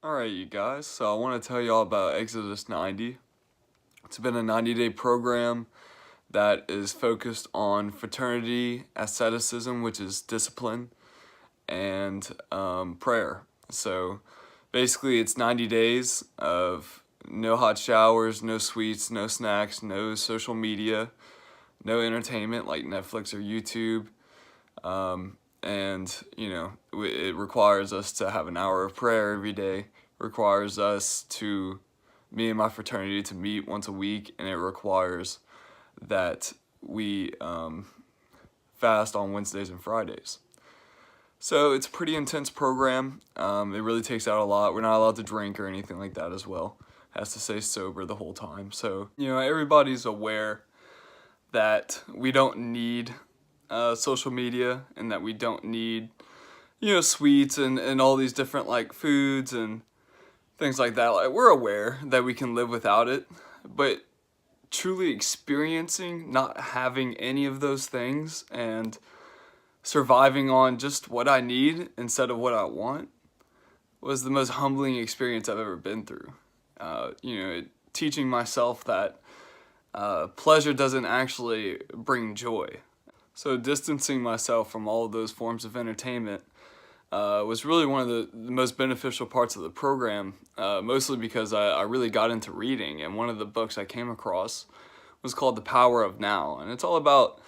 Alright, you guys, so I want to tell you all about Exodus 90. It's been a 90-day program that is focused on fraternity, asceticism, which is discipline, and prayer. So basically it's 90 days of no hot showers, no sweets, no snacks, no social media, no entertainment like Netflix or YouTube. And it requires us to have an hour of prayer every day, requires us to, me and my fraternity, to meet once a week, and it requires that we fast on Wednesdays and Fridays. So it's a pretty intense program. It really takes out a lot. We're not allowed to drink or anything like that as well. Has to stay sober the whole time. So everybody's aware that we don't need social media, and that we don't need sweets and all these different like foods and things like that. Like, we're aware that we can live without it, but truly experiencing not having any of those things and surviving on just what I need instead of what I want was the most humbling experience I've ever been through. Teaching myself that pleasure doesn't actually bring joy. So distancing myself from all of those forms of entertainment was really one of the most beneficial parts of the program, mostly because I really got into reading, and one of the books I came across was called The Power of Now, and it's all about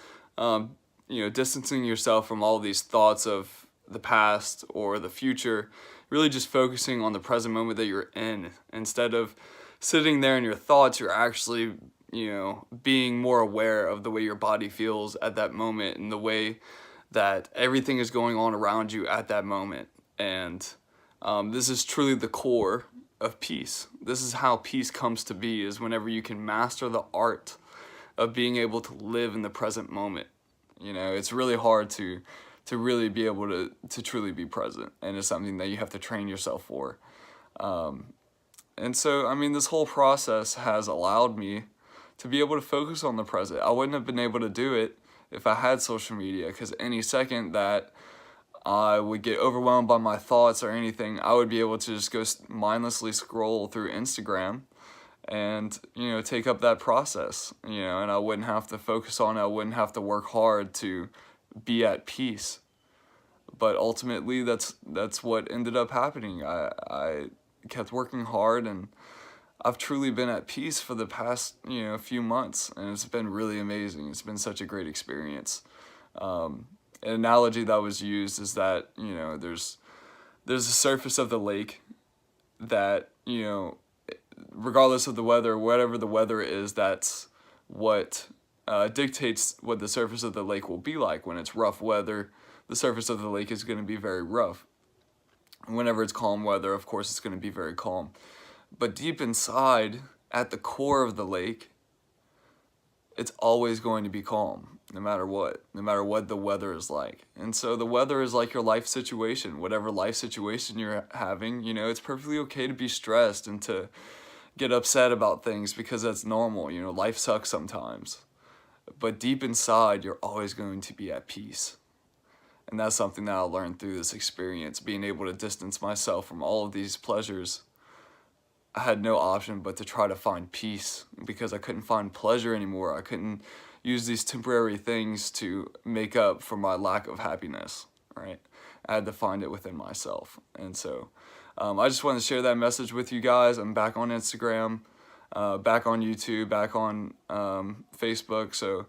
distancing yourself from all these thoughts of the past or the future, really just focusing on the present moment that you're in. Instead of sitting there in your thoughts, you're actually being more aware of the way your body feels at that moment and the way that everything is going on around you at that moment. And this is truly the core of peace. This is how peace comes to be, is whenever you can master the art of being able to live in the present moment. It's really hard to really be able to truly be present, and it's something that you have to train yourself for. And so, this whole process has allowed me to be able to focus on the present. I wouldn't have been able to do it if I had social media, because any second that I would get overwhelmed by my thoughts or anything, I would be able to just go mindlessly scroll through Instagram and take up that process, and I wouldn't have to focus on it. I wouldn't have to work hard to be at peace. But ultimately that's what ended up happening. I kept working hard, and I've truly been at peace for the past few months, and it's been really amazing. It's been such a great experience. An analogy that was used is that there's a surface of the lake that regardless of the weather, whatever the weather is, that's what dictates what the surface of the lake will be like. When it's rough weather, the surface of the lake is going to be very rough. Whenever it's calm weather, of course, it's going to be very calm. But deep inside, at the core of the lake, it's always going to be calm, no matter what the weather is like. And so the weather is like your life situation. Whatever life situation you're having, it's perfectly okay to be stressed and to get upset about things, because that's normal. Life sucks sometimes. But deep inside, you're always going to be at peace. And that's something that I learned through this experience, being able to distance myself from all of these pleasures. I had no option but to try to find peace, because I couldn't find pleasure anymore. I couldn't use these temporary things to make up for my lack of happiness, right? I had to find it within myself. And so I just wanted to share that message with you guys. I'm back on Instagram, back on YouTube, back on Facebook. So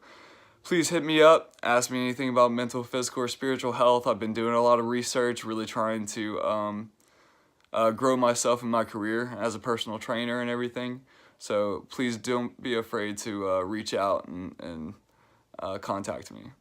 please hit me up, ask me anything about mental, physical, or spiritual health. I've been doing a lot of research, really trying to grow myself in my career as a personal trainer and everything. So please don't be afraid to reach out and contact me.